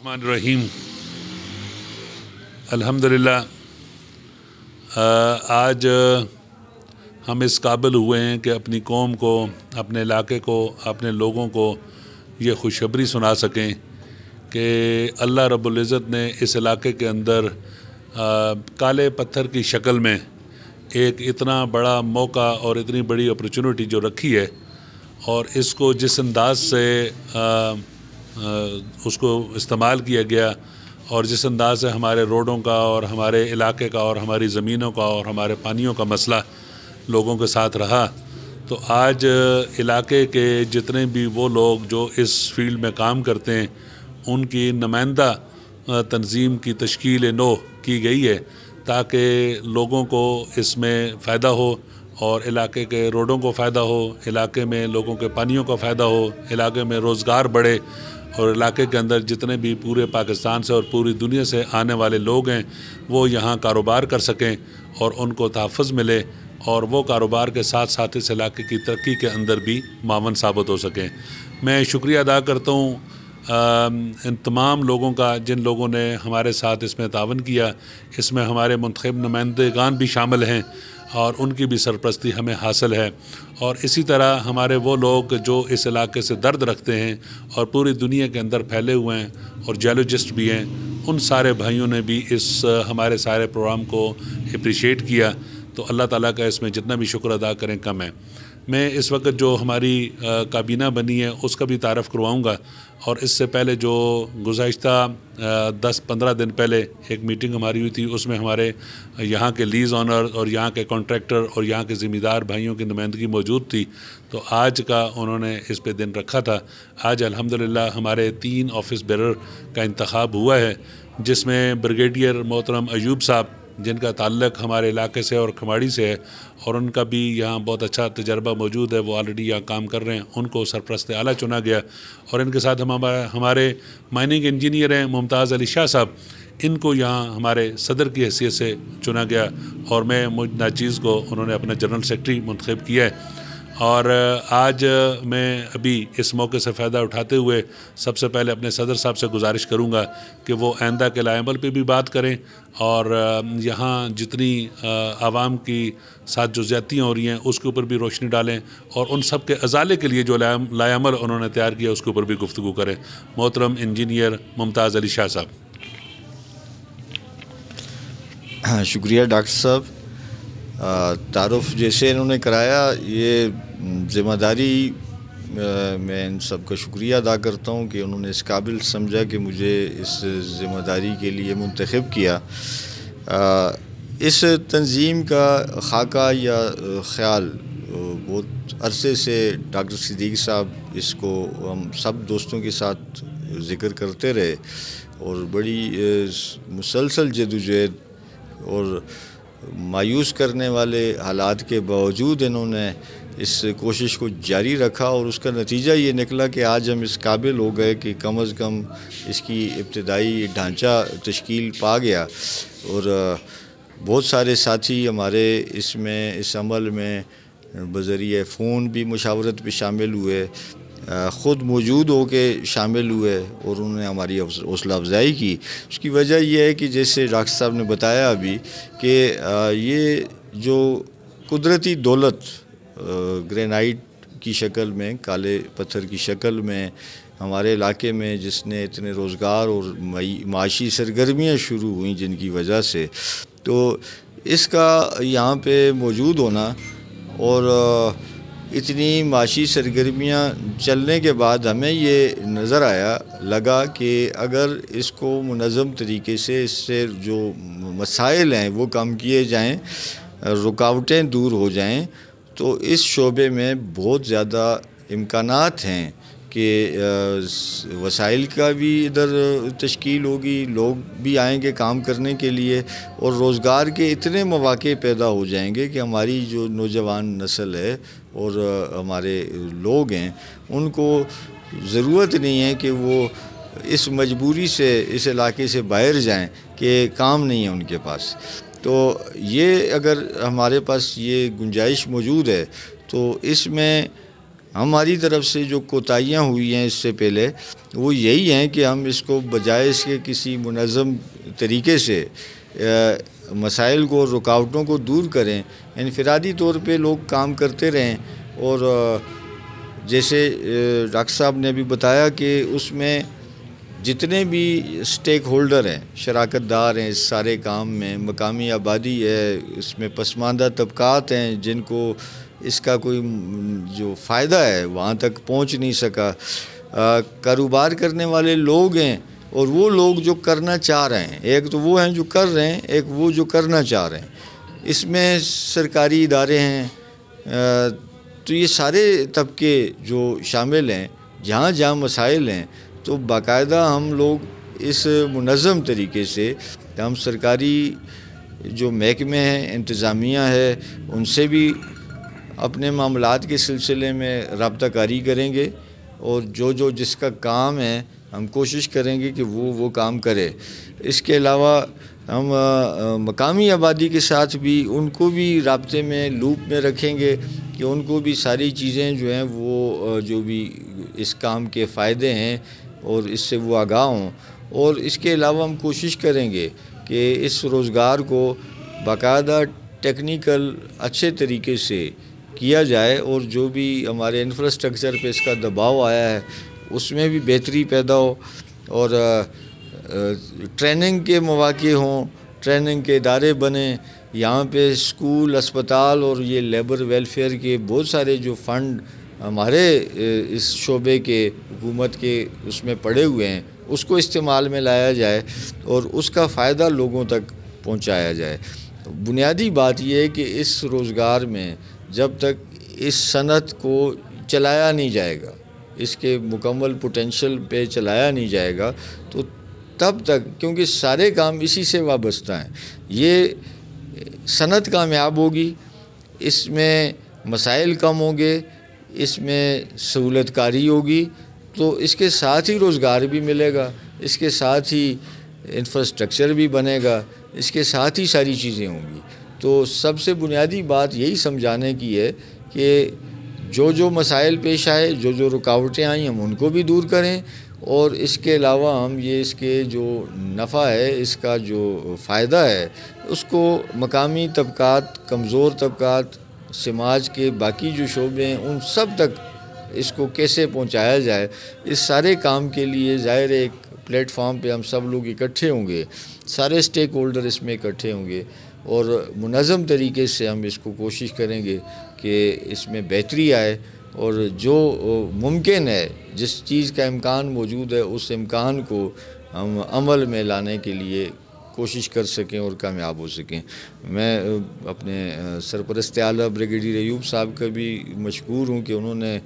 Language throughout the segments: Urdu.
الرحمن الرحیم الحمدللہ آج ہم اس قابل ہوئے ہیں کہ اپنی قوم کو، اپنے علاقے کو، اپنے لوگوں کو یہ خوشخبری سنا سکیں کہ اللہ رب العزت نے اس علاقے کے اندر کالے پتھر کی شکل میں ایک اتنا بڑا موقع اور اتنی بڑی اپرچونٹی جو رکھی ہے، اور اس کو جس انداز سے اس کو استعمال کیا گیا اور جس انداز سے ہمارے روڈوں کا اور ہمارے علاقے کا اور ہماری زمینوں کا اور ہمارے پانیوں کا مسئلہ لوگوں کے ساتھ رہا، تو آج علاقے کے جتنے بھی وہ لوگ جو اس فیلڈ میں کام کرتے ہیں ان کی نمائندہ تنظیم کی تشکیل نو کی گئی ہے تاکہ لوگوں کو اس میں فائدہ ہو اور علاقے کے روڈوں کو فائدہ ہو، علاقے میں لوگوں کے پانیوں کا فائدہ ہو، علاقے میں روزگار بڑھے اور علاقے کے اندر جتنے بھی پورے پاکستان سے اور پوری دنیا سے آنے والے لوگ ہیں وہ یہاں کاروبار کر سکیں اور ان کو تحفظ ملے اور وہ کاروبار کے ساتھ ساتھ اس علاقے کی ترقی کے اندر بھی معاون ثابت ہو سکیں۔ میں شکریہ ادا کرتا ہوں ان تمام لوگوں کا جن لوگوں نے ہمارے ساتھ اس میں تعاون کیا۔ اس میں ہمارے منتخب نمائندگان بھی شامل ہیں اور ان کی بھی سرپرستی ہمیں حاصل ہے، اور اسی طرح ہمارے وہ لوگ جو اس علاقے سے درد رکھتے ہیں اور پوری دنیا کے اندر پھیلے ہوئے ہیں اور جیولوجسٹ بھی ہیں، ان سارے بھائیوں نے بھی اس ہمارے سارے پروگرام کو اپریشیٹ کیا۔ تو اللہ تعالیٰ کا اس میں جتنا بھی شکر ادا کریں کم ہے۔ میں اس وقت جو ہماری کابینہ بنی ہے اس کا بھی تعارف کرواؤں گا، اور اس سے پہلے جو گزشتہ 10-15 دن پہلے ایک میٹنگ ہماری ہوئی تھی، اس میں ہمارے یہاں کے لیز آنر اور یہاں کے کانٹریکٹر اور یہاں کے ذمہ دار بھائیوں کی نمائندگی موجود تھی، تو آج کا انہوں نے اس پہ دن رکھا تھا۔ آج الحمدللہ ہمارے 3 آفس بیرر کا انتخاب ہوا ہے، جس میں بریگیڈیئر محترم ایوب صاحب جن کا تعلق ہمارے علاقے سے اور کھماڑی سے ہے اور ان کا بھی یہاں بہت اچھا تجربہ موجود ہے، وہ آلریڈی یہاں کام کر رہے ہیں، ان کو سرپرست اعلیٰ چنا گیا، اور ان کے ساتھ ہمارے مائننگ انجینئر ہیں ممتاز علی شاہ صاحب، ان کو یہاں ہمارے صدر کی حیثیت سے چنا گیا، اور میں ناچیز کو انہوں نے اپنا جنرل سیکرٹری منتخب کیا ہے۔ اور آج میں ابھی اس موقع سے فائدہ اٹھاتے ہوئے سب سے پہلے اپنے صدر صاحب سے گزارش کروں گا کہ وہ آئندہ کے لائے عمل پہ بھی بات کریں، اور یہاں جتنی عوام کی ساتھ جو زیادتیاں ہو رہی ہیں اس کے اوپر بھی روشنی ڈالیں، اور ان سب کے ازالے کے لیے جو لائے عمل انہوں نے تیار کیا اس کے اوپر بھی گفتگو کریں۔ محترم انجینئر ممتاز علی شاہ صاحب۔ شکریہ ڈاکٹر صاحب۔ تعارف جیسے انہوں نے کرایا، یہ ذمہ داری میں ان سب کا شکریہ ادا کرتا ہوں کہ انہوں نے اس قابل سمجھا کہ مجھے اس ذمہ داری کے لیے منتخب کیا۔ اس تنظیم کا خاکہ یا خیال بہت عرصے سے ڈاکٹر صدیق صاحب اس کو ہم سب دوستوں کے ساتھ ذکر کرتے رہے، اور بڑی مسلسل جدوجہد اور مایوس کرنے والے حالات کے باوجود انہوں نے اس کوشش کو جاری رکھا، اور اس کا نتیجہ یہ نکلا کہ آج ہم اس قابل ہو گئے کہ کم از کم اس کی ابتدائی ڈھانچہ تشکیل پا گیا، اور بہت سارے ساتھی ہمارے اس عمل میں بذریعہ فون بھی مشاورت پہ شامل ہوئے، خود موجود ہو کے شامل ہوئے، اور انہوں نے ہماری حوصلہ افزائی کی۔ اس کی وجہ یہ ہے کہ جیسے ڈاکٹر صاحب نے بتایا ابھی کہ یہ جو قدرتی دولت گرینائٹ کی شکل میں، کالے پتھر کی شکل میں ہمارے علاقے میں، جس نے اتنے روزگار اور معاشی سرگرمیاں شروع ہوئیں جن کی وجہ سے، تو اس کا یہاں پہ موجود ہونا اور اتنی معاشی سرگرمیاں چلنے کے بعد ہمیں یہ نظر لگا کہ اگر اس کو منظم طریقے سے اس سے جو مسائل ہیں وہ کم کیے جائیں، رکاوٹیں دور ہو جائیں، تو اس شعبے میں بہت زیادہ امکانات ہیں کہ وسائل کا بھی ادھر تشکیل ہوگی، لوگ بھی آئیں گے کام کرنے کے لیے، اور روزگار کے اتنے مواقع پیدا ہو جائیں گے کہ ہماری جو نوجوان نسل ہے اور ہمارے لوگ ہیں ان کو ضرورت نہیں ہے کہ وہ اس مجبوری سے اس علاقے سے باہر جائیں کہ کام نہیں ہے ان کے پاس۔ تو یہ اگر ہمارے پاس یہ گنجائش موجود ہے تو اس میں ہماری طرف سے جو کوتاہیاں ہوئی ہیں اس سے پہلے وہ یہی ہیں کہ ہم اس کو بجائے اس کے کسی منظم طریقے سے مسائل کو، رکاوٹوں کو دور کریں، انفرادی طور پہ لوگ کام کرتے رہیں. اور جیسے ڈاکٹر صاحب نے بھی بتایا کہ اس میں جتنے بھی اسٹیک ہولڈر ہیں، شراکت دار ہیں اس سارے کام میں، مقامی آبادی ہے، اس میں پسماندہ طبقات ہیں جن کو اس کا کوئی جو فائدہ ہے وہاں تک پہنچ نہیں سکا، کاروبار کرنے والے لوگ ہیں، اور وہ لوگ جو کرنا چاہ رہے ہیں. ایک تو وہ ہیں جو کر رہے ہیں، ایک وہ جو کرنا چاہ رہے ہیں. اس میں سرکاری ادارے ہیں، تو یہ سارے طبقے جو شامل ہیں. جہاں جہاں مسائل ہیں تو باقاعدہ ہم لوگ اس منظم طریقے سے ہم سرکاری جو محکمے ہیں، انتظامیہ ہے، ان سے بھی اپنے معاملات کے سلسلے میں رابطہ کاری کریں گے، اور جو جس کا کام ہے ہم کوشش کریں گے کہ وہ کام کرے. اس کے علاوہ ہم مقامی آبادی کے ساتھ بھی ان کو بھی رابطے میں، لوپ میں رکھیں گے کہ ان کو بھی ساری چیزیں جو ہیں وہ جو بھی اس کام کے فائدے ہیں اور اس سے وہ آگاہ ہوں. اور اس کے علاوہ ہم کوشش کریں گے کہ اس روزگار کو باقاعدہ ٹیکنیکل اچھے طریقے سے کیا جائے، اور جو بھی ہمارے انفراسٹرکچر پہ اس کا دباؤ آیا ہے اس میں بھی بہتری پیدا ہو، اور ٹریننگ کے مواقع ہوں، ٹریننگ کے ادارے بنیں. یہاں پہ اسکول، اسپتال اور یہ لیبر ویلفیئر کے بہت سارے جو فنڈ ہمارے اس شعبے کے حکومت کے اس میں پڑے ہوئے ہیں، اس کو استعمال میں لایا جائے اور اس کا فائدہ لوگوں تک پہنچایا جائے. بنیادی بات یہ ہے کہ اس روزگار میں جب تک اس صنعت کو چلایا نہیں جائے گا، اس کے مکمل پوٹینشل پہ چلایا نہیں جائے گا، تو تب تک، کیونکہ سارے کام اسی سے وابستہ ہیں. یہ صنعت کامیاب ہوگی، اس میں مسائل کم ہوں گے، اس میں سہولت کاری ہوگی، تو اس کے ساتھ ہی روزگار بھی ملے گا، اس کے ساتھ ہی انفراسٹرکچر بھی بنے گا، اس کے ساتھ ہی ساری چیزیں ہوں گی. تو سب سے بنیادی بات یہی سمجھانے کی ہے کہ جو مسائل پیش آئے، جو رکاوٹیں آئیں، ہم ان کو بھی دور کریں، اور اس کے علاوہ ہم یہ اس کے جو نفع ہے، اس کا جو فائدہ ہے، اس کو مقامی طبقات، کمزور طبقات، سماج کے باقی جو شعبے ہیں ان سب تک اس کو کیسے پہنچایا جائے. اس سارے کام کے لیے ظاہر ایک پلیٹ فارم پہ ہم سب لوگ اکٹھے ہوں گے، سارے اسٹیک ہولڈر اس میں اکٹھے ہوں گے، اور منظم طریقے سے ہم اس کو کوشش کریں گے کہ اس میں بہتری آئے، اور جو ممکن ہے، جس چیز کا امکان موجود ہے، اس امکان کو ہم عمل میں لانے کے لیے کوشش کر سکیں اور کامیاب ہو سکیں. میں اپنے سرپرست اعلیٰ بریگیڈیئر ایوب صاحب کا بھی مشکور ہوں کہ انہوں نے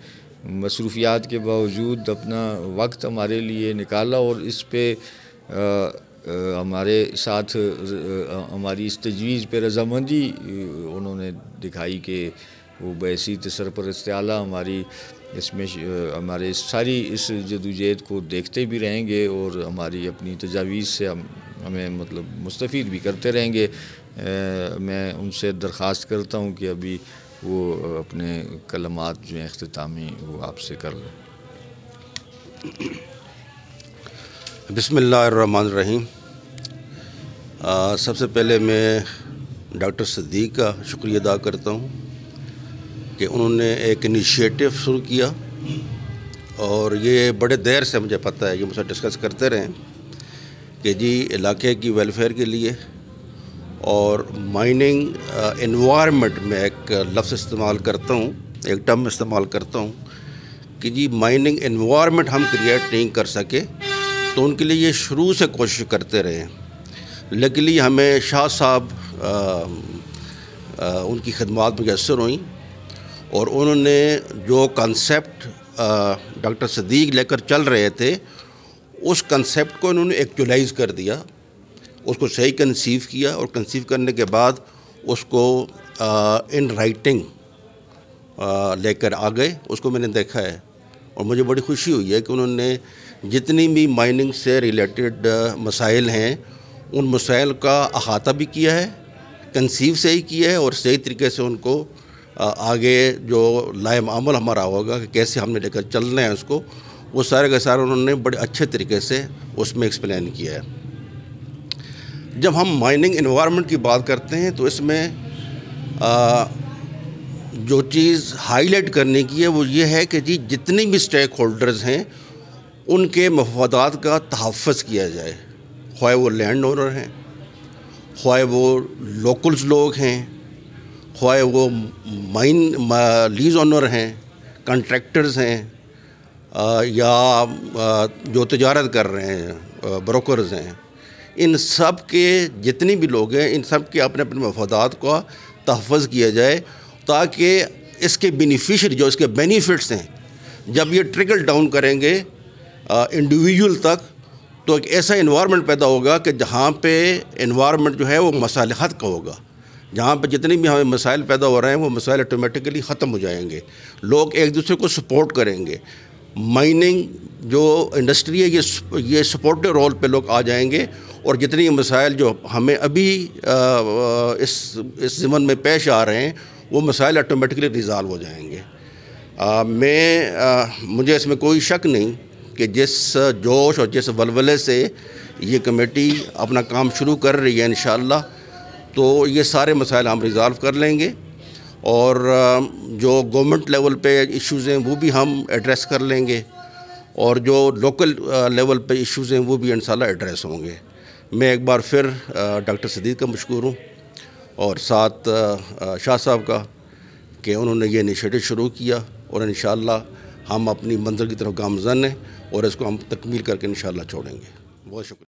مصروفیات کے باوجود اپنا وقت ہمارے لیے نکالا، اور اس پہ ہمارے ساتھ ہماری اس تجویز پہ رضامندی انہوں نے دکھائی کہ وہ بحیثیت سرپرست اعلیٰ ہماری اس میں ہمارے ساری اس جدوجہد کو دیکھتے بھی رہیں گے، اور ہماری اپنی تجاویز سے ہمیں مستفید بھی کرتے رہیں گے. میں ان سے درخواست کرتا ہوں کہ ابھی وہ اپنے کلمات جو ہیں اختتامی وہ آپ سے کر لیں. بسم اللہ الرحمن الرحیم. سب سے پہلے میں ڈاکٹر صدیق کا شکریہ ادا کرتا ہوں کہ انہوں نے ایک انیشیٹو شروع کیا، اور یہ بڑے دیر سے مجھے پتہ ہے کہ مجھ سے ڈسکس کرتے رہیں کہ جی علاقے کی ویلفیئر کے لیے اور مائننگ انوائرمنٹ میں ایک لفظ استعمال کرتا ہوں، ایک ٹرم استعمال کرتا ہوں کہ جی مائننگ انوائرمنٹ ہم کریٹ نہیں کر سکے، تو ان کے لیے یہ شروع سے کوشش کرتے رہے. لیکن ہمیں شاہ صاحب ان کی خدمات میسر ہوئیں، اور انہوں نے جو کنسیپٹ ڈاکٹر صدیق لے کر چل رہے تھے اس کنسیپٹ کو انہوں نے ایکچولائز کر دیا، اس کو صحیح کنسیو کیا، اور کنسیو کرنے کے بعد اس کو ان رائٹنگ لے کر آ گئے. اس کو میں نے دیکھا ہے، اور مجھے بڑی خوشی ہوئی ہے کہ انہوں نے جتنی بھی مائننگ سے ریلیٹڈ مسائل ہیں ان مسائل کا احاطہ بھی کیا ہے، کنسیو صحیح کیا ہے، اور صحیح طریقے سے ان کو آگے جو لائم عمل ہمارا ہوگا کہ کیسے ہم نے لے کر چلنا ہے اس کو، وہ سارے کے سارے انہوں نے بڑے اچھے طریقے سے اس میں ایکسپلین کیا ہے۔ جب ہم مائننگ انوائرمنٹ کی بات کرتے ہیں تو اس میں جو چیز ہائی لائٹ کرنے کی ہے وہ یہ ہے کہ جی جتنے بھی اسٹیک ہولڈرز ہیں ان کے مفادات کا تحفظ کیا جائے، خواہ وہ لینڈ اونر ہیں، خواہ وہ لوکلز لوگ ہیں، خواہ وہ لیز اونر ہیں، کنٹریکٹرز ہیں، یا جو تجارت کر رہے ہیں، بروکرز ہیں، ان سب کے جتنے بھی لوگ ہیں ان سب کے اپنے اپنے مفادات کا تحفظ کیا جائے، تاکہ اس کے بینیفیشری جو اس کے بینیفٹس ہیں جب یہ ٹرکل ڈاؤن کریں گے انڈیویجول تک، تو ایک ایسا انوائرمنٹ پیدا ہوگا کہ جہاں پہ انوائرمنٹ جو ہے وہ مصالحت کا ہوگا، جہاں پہ جتنے بھی ہمیں مسائل پیدا ہو رہے ہیں وہ مسائل آٹومیٹکلی ختم ہو جائیں گے، لوگ ایک دوسرے کو سپورٹ کریں گے، مائننگ جو انڈسٹری ہے یہ سپورٹو رول پہ لوگ آ جائیں گے، اور جتنی مسائل جو ہمیں ابھی اس ضمن میں پیش آ رہے ہیں وہ مسائل آٹومیٹکلی ریزالو ہو جائیں گے۔ مجھے اس میں کوئی شک نہیں کہ جس جوش اور جس ولولے سے یہ کمیٹی اپنا کام شروع کر رہی ہے انشاءاللہ، تو یہ سارے مسائل ہم ریزالو کر لیں گے، اور جو گورنمنٹ لیول پہ ایشوز ہیں وہ بھی ہم ایڈریس کر لیں گے، اور جو لوکل لیول پہ ایشوز ہیں وہ بھی انشاءاللہ ایڈریس ہوں گے۔ میں ایک بار پھر ڈاکٹر صدیق کا مشکور ہوں، اور ساتھ شاہ صاحب کا کہ انہوں نے یہ انیشیٹو شروع کیا، اور انشاءاللہ ہم اپنی منزل کی طرف گامزن ہیں، اور اس کو ہم تکمیل کر کے انشاءاللہ چھوڑیں گے۔ بہت شکریہ۔